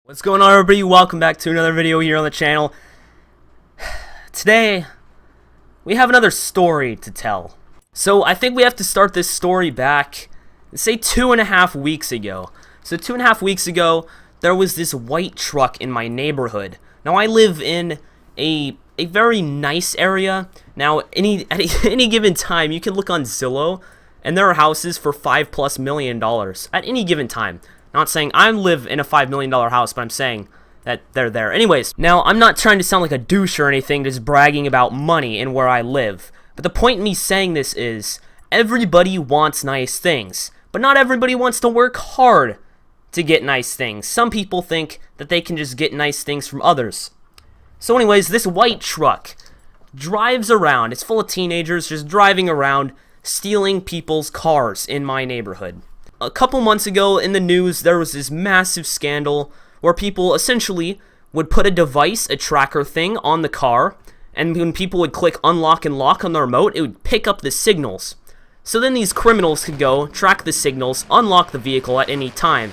What's going on, everybody? Welcome back to another video here on the channel. Today, we have another story to tell. So, I think we have to start this story back, say 2.5 weeks ago. So, 2.5 weeks ago, there was this white truck in my neighborhood. Now, I live in a very nice area. Now, at any given time, you can look on Zillow, and there are houses for $5+ million at any given time. Not saying I live in a $5 million house, but I'm saying that they're there. Anyways, now I'm not trying to sound like a douche or anything, just bragging about money and where I live. But the point in me saying this is, everybody wants nice things, but not everybody wants to work hard to get nice things. Some people think that they can just get nice things from others. So anyways, this white truck drives around. It's full of teenagers just driving around, stealing people's cars in my neighborhood. A couple months ago in the news, there was this massive scandal where people essentially would put a device, a tracker thing, on the car, and when people would click unlock and lock on the remote, it would pick up the signals. So then these criminals could go, track the signals, unlock the vehicle at any time.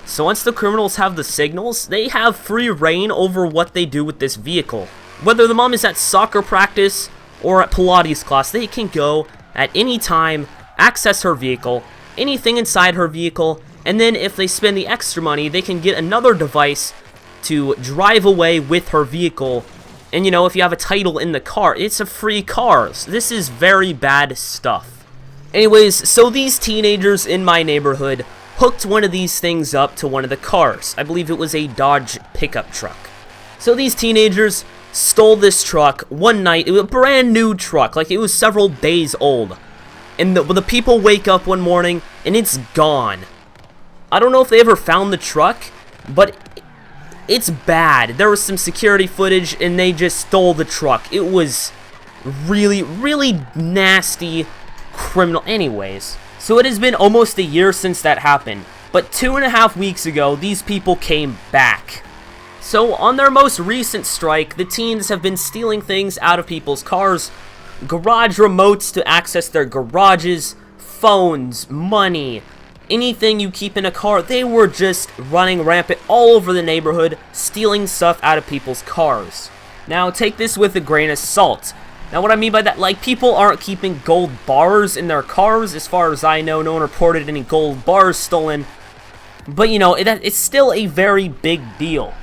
So once the criminals have the signals, they have free reign over what they do with this vehicle. Whether the mom is at soccer practice or at Pilates class, they can go at any time, access her vehicle, anything inside her vehicle, and then if they spend the extra money, they can get another device to drive away with her vehicle. And you know, if you have a title in the car, it's a free car. So this is very bad stuff. Anyways, so these teenagers in my neighborhood hooked one of these things up to one of the cars. I believe it was a Dodge pickup truck. So these teenagers stole this truck one night. It was a brand new truck, like it was several days old. And the people wake up one morning, and it's gone. I don't know if they ever found the truck, but it's bad. There was some security footage, and they just stole the truck. It was really, really nasty criminal. Anyways, so it has been almost a year since that happened. But 2.5 weeks ago, these people came back. So on their most recent strike, the teens have been stealing things out of people's cars. Garage remotes to access their garages, phones, money, anything you keep in a car. They were just running rampant all over the neighborhood, stealing stuff out of people's cars. Now, take this with a grain of salt. Now, what I mean by that, like, people aren't keeping gold bars in their cars. As far as I know, no one reported any gold bars stolen. But, you know, it's still a very big deal.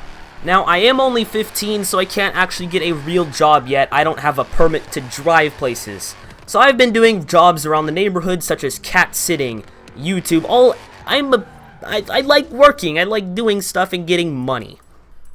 Now, I am only 15, so I can't actually get a real job yet. I don't have a permit to drive places. So I've been doing jobs around the neighborhood, such as cat sitting, YouTube. I like working. I like doing stuff and getting money.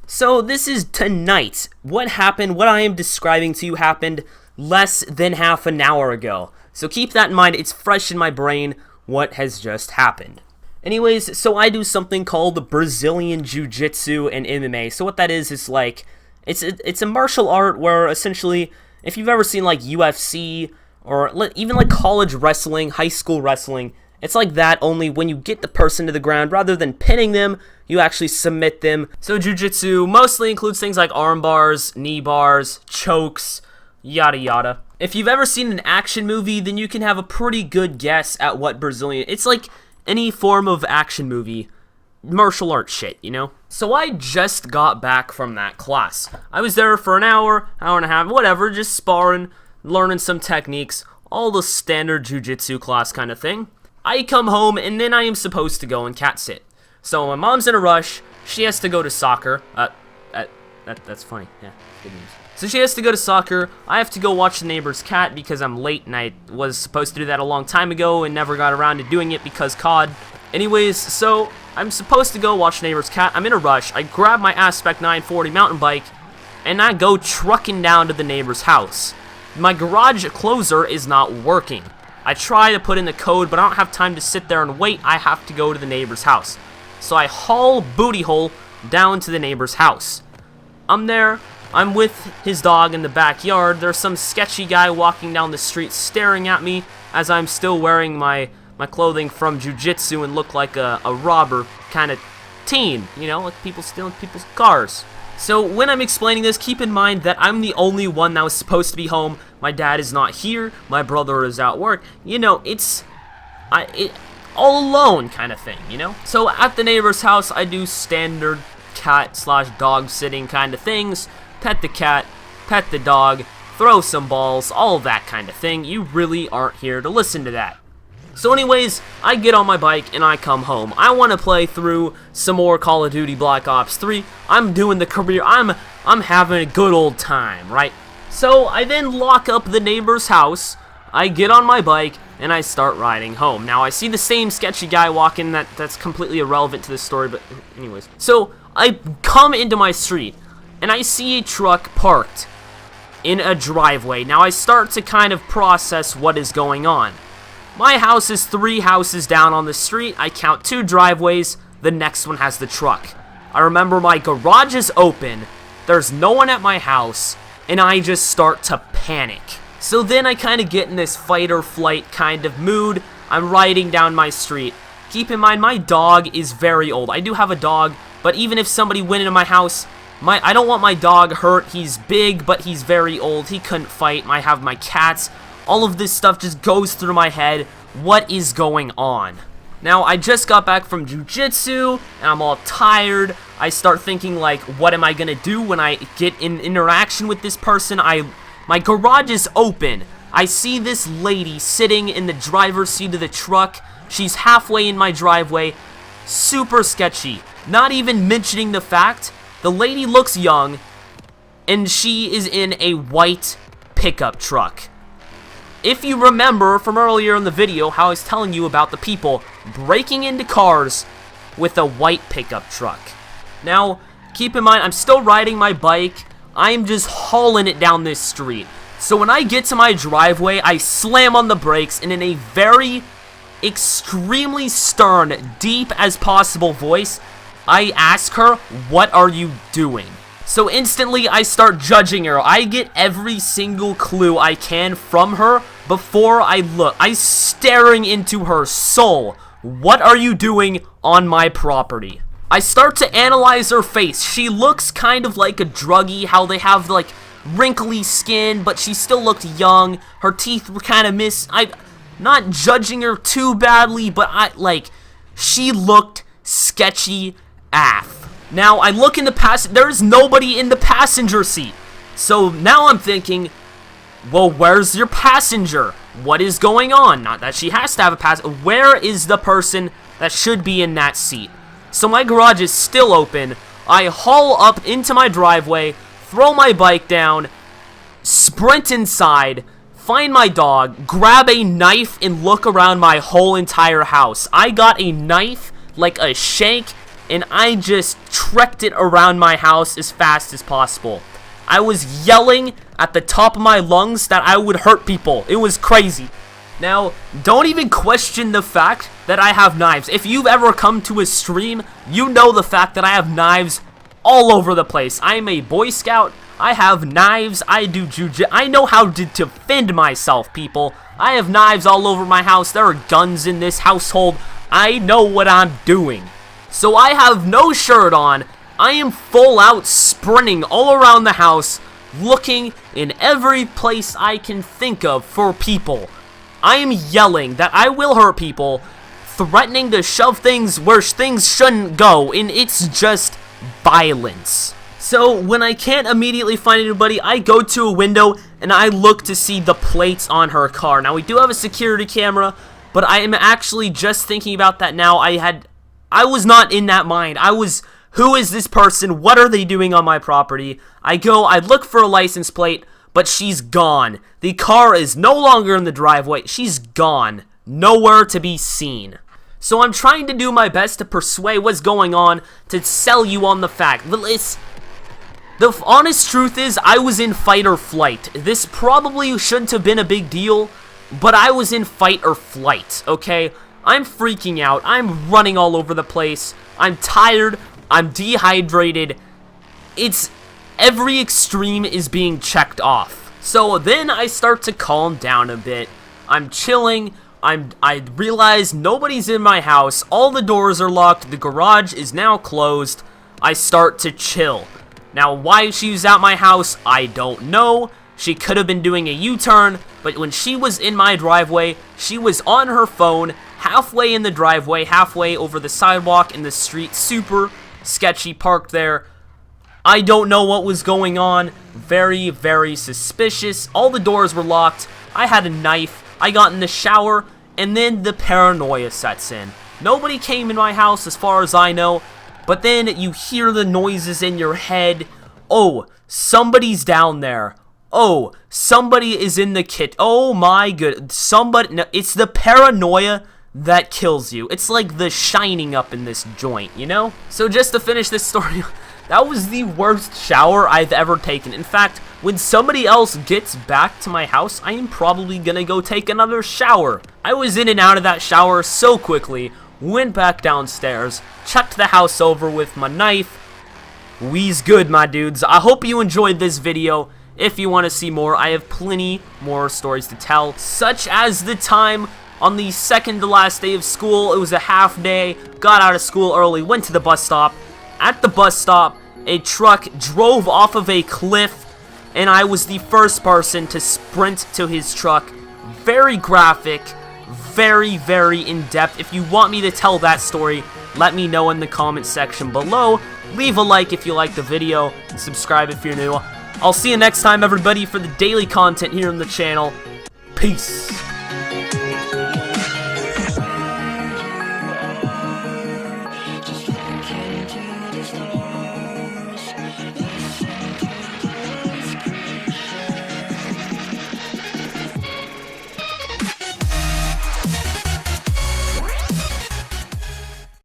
So this is tonight. What happened, what I am describing to you happened less than half an hour ago. So keep that in mind. It's fresh in my brain what has just happened. Anyways, so I do something called Brazilian Jiu-Jitsu and MMA. So what that is like, it's a martial art where essentially, if you've ever seen like UFC or even like college wrestling, high school wrestling, it's like that, only when you get the person to the ground, rather than pinning them, you actually submit them. So Jiu-Jitsu mostly includes things like arm bars, knee bars, chokes, yada yada. If you've ever seen an action movie, then you can have a pretty good guess at what Brazilian, it's like any form of action movie, martial arts shit, you know? So I just got back from that class. I was there for an hour and a half, whatever, just sparring, learning some techniques, all the standard jiu-jitsu class kind of thing. I come home, and then I am supposed to go and cat sit. So my mom's in a rush, she has to go to soccer. That's funny, yeah, good news. So she has to go to soccer. I have to go watch the neighbor's cat because I'm late, and I was supposed to do that a long time ago and never got around to doing it because COD. Anyways, so I'm supposed to go watch the neighbor's cat. I'm in a rush. I grab my Aspect 940 mountain bike, and I go trucking down to the neighbor's house. My garage closer is not working. I try to put in the code, but I don't have time to sit there and wait. I have to go to the neighbor's house. So I haul booty hole down to the neighbor's house. I'm there. I'm with his dog in the backyard. There's some sketchy guy walking down the street staring at me as I'm still wearing my clothing from jiu-jitsu and look like a robber kind of teen, you know, like people stealing people's cars. So when I'm explaining this, keep in mind that I'm the only one that was supposed to be home. My dad is not here. My brother is at work. You know, it's all alone kind of thing, you know? So at the neighbor's house, I do standard cat slash dog sitting kind of things. Pet the cat, pet the dog, throw some balls, all of that kind of thing. You really aren't here to listen to that. So anyways, I get on my bike and I come home. I want to play through some more Call of Duty Black Ops 3. I'm doing the career. I'm having a good old time, right? So I then lock up the neighbor's house. I get on my bike and I start riding home. Now I see the same sketchy guy walking. That's completely irrelevant to this story, but anyways. So I come into my street and I see a truck parked in a driveway. Now I start to kind of process what is going on. My house is 3 houses down on the street. I count 2 driveways. The next one has the truck. I remember my garage is open. There's no one at my house. And I just start to panic. So then I kind of get in this fight or flight kind of mood. I'm riding down my street. Keep in mind, my dog is very old. I do have a dog, but even if somebody went into my house, I don't want my dog hurt. He's big, but he's very old. He couldn't fight. I have my cats. All of this stuff just goes through my head. What is going on? Now, I just got back from JiuJitsu, and I'm all tired. I start thinking, like, what am I gonna do when I get in interaction with this person? My garage is open. I see this lady sitting in the driver's seat of the truck. She's halfway in my driveway. Super sketchy. Not even mentioning the fact, the lady looks young, and she is in a white pickup truck. If you remember from earlier in the video how I was telling you about the people breaking into cars with a white pickup truck. Now, keep in mind, I'm still riding my bike. I'm just hauling it down this street. So when I get to my driveway, I slam on the brakes and in a very extremely stern, deep as possible voice, I ask her, "What are you doing?" So instantly, I start judging her. I get every single clue I can from her before I look. I'm staring into her soul. What are you doing on my property? I start to analyze her face. She looks kind of like a druggie, how they have, like, wrinkly skin, but she still looked young. Her teeth were kind of I'm not judging her too badly, but she looked sketchy AF. Now, I look in the there's nobody in the passenger seat. So now I'm thinking, well, where's your passenger? What is going on? Not that she has to have a where is the person that should be in that seat? So my garage is still open. I haul up into my driveway, throw my bike down, sprint inside, find my dog, grab a knife, and look around my whole entire house. I got a knife, like a shank, and I just trekked it around my house as fast as possible. I was yelling at the top of my lungs that I would hurt people. It was crazy. Now, don't even question the fact that I have knives. If you've ever come to a stream, you know the fact that I have knives all over the place. I am a Boy Scout. I have knives. I do JiuJitsu. I know how to defend myself, people. I have knives all over my house. There are guns in this household. I know what I'm doing. So I have no shirt on. I am full out sprinting all around the house, looking in every place I can think of for people. I am yelling that I will hurt people, threatening to shove things where things shouldn't go, and it's just violence. So when I can't immediately find anybody, I go to a window and I look to see the plates on her car. Now, we do have a security camera, but I am actually just thinking about that now. I was not in that mind. Who is this person? What are they doing on my property? I look for a license plate, but she's gone. The car is no longer in the driveway. She's gone. Nowhere to be seen. So I'm trying to do my best to persuade what's going on, to sell you on the fact. The honest truth is, I was in fight or flight. This probably shouldn't have been a big deal, but I was in fight or flight, okay? I'm freaking out. I'm running all over the place. I'm tired. I'm dehydrated. Every extreme is being checked off. So then I start to calm down a bit. I'm chilling. I realize nobody's in my house. All the doors are locked. The garage is now closed. I start to chill. Now, why she was at my house, I don't know. She could have been doing a U-turn, but when she was in my driveway, she was on her phone, halfway in the driveway, halfway over the sidewalk in the street, super sketchy parked there. I don't know what was going on. Very, very suspicious. All the doors were locked. I had a knife. I got in the shower, and then the paranoia sets in. Nobody came in my house as far as I know, but then you hear the noises in your head. Oh, somebody's down there. Oh, somebody is in the kit. Oh my good. Somebody. No, it's the paranoia that kills you. It's like the shining up in this joint, you know? So just to finish this story, that was the worst shower I've ever taken. In fact, when somebody else gets back to my house, I am probably gonna go take another shower. I was in and out of that shower so quickly, went back downstairs, checked the house over with my knife. We's good, my dudes. I hope you enjoyed this video. If you want to see more, I have plenty more stories to tell, such as the time on the second to last day of school. It was a half day, got out of school early, went to the bus stop. At the bus stop, a truck drove off of a cliff, and I was the first person to sprint to his truck. Very graphic, very, very in-depth. If you want me to tell that story, let me know in the comment section below. Leave a like if you like the video, and subscribe if you're new. I'll see you next time, everybody, for the daily content here on the channel. Peace.